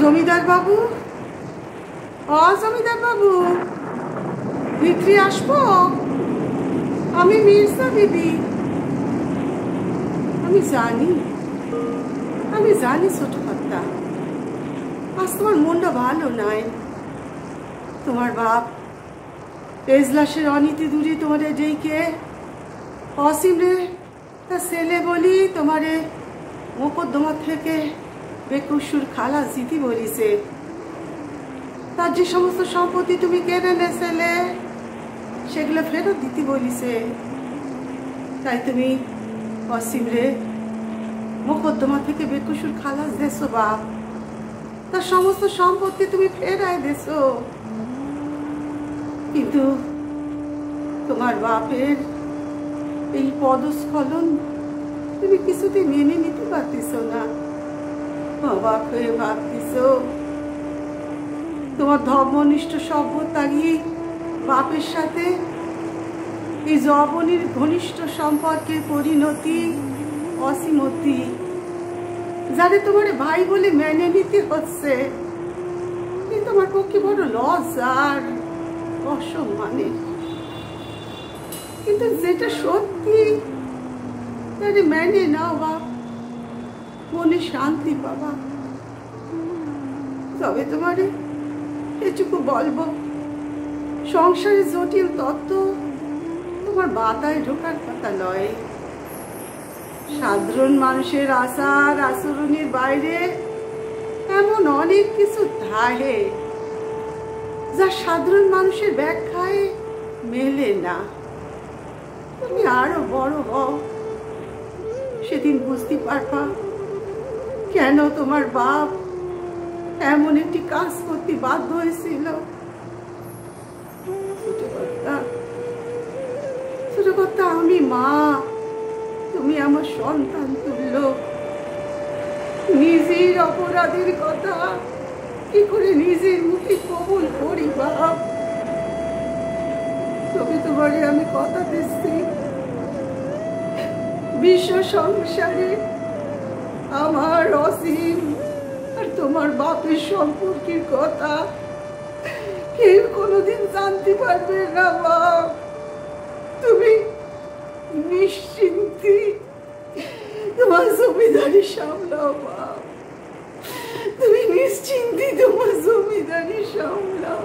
জমিদার বাবু, জমিদার বাবু, ভিতরে আসবো? আমি মির্জা বিবি। আমি জানি ছোট কথা, আজ তোমার মনটা ভালো নাই। তোমার বাপ এজলাসের অনীতি দূরে তোমারে ডেকে অসীম রে তার ছেলে বলি তোমারে মোকদ্দমা থেকে বেকসুর খালাস দিতে বলিছে। তার যে সমস্ত সম্পত্তি তুমি কেড়ে নেছিলে সেগুলো ফেরত দিতে বলিছে। তাই তুমি অসীম রে মোকদ্দমা থেকে বেকসুর খালাস দেছো বাপ, তার সমস্ত সম্পত্তি তুমি ফেরায় দেছো। কিন্তু তোমার বাপের এই পদস্খলন তুমি কিছুতেই মেনে নিতে পারতেছ না। অবাক হয়ে ভাবতেছ তোমার ধর্মনিষ্ঠ সভ্যত্যাগী বাপের সাথে এই যবনির ঘনিষ্ঠ সম্পর্কের পরিণতি অসীমতি, যারে তোমার ভাই বলে মেনে নিতে হচ্ছে, তোমার পক্ষে বড় লজ্জার অসম্মানের। কিন্তু যেটা সত্যি তারে মেনে নাও বাপ, মনে শান্তি পাবা। তবে তোমারে এটুকু বলবো, সংসারের জটিল তত্ত্ব তোমার মাথায় ঢোকার কথা নয়। সাধারণ মানুষের আচার আচরণের বাইরে এমন অনেক কিছু থাকে যা সাধারণ মানুষের ব্যাখ্যায় মেলে না। তুমি আরো বড় হও, সেদিন বুঝতে পারবা কেন তোমার বাপ এমন একটি কাজ করতে বাধ্য হয়েছিল। ছোট কথা, আমি মা, তুমি আমার সন্তান তুল্য। নিজের অপরাধের কথা কি করে নিজের মুখে কবুল করি বাপ? তবে তোমারে আমি কথা দিচ্ছি, বিশ্ব সংসারে আমার অসীম আর তোমার বাপের সম্পর্কের কথা কেউ কোনোদিন জানতে পারবে না বাপ। তুমি নিশ্চিন্তে তোমার জমিদারি সামলাও বাপ, তুমি নিশ্চিন্তে তোমার জমিদারি সামলাও।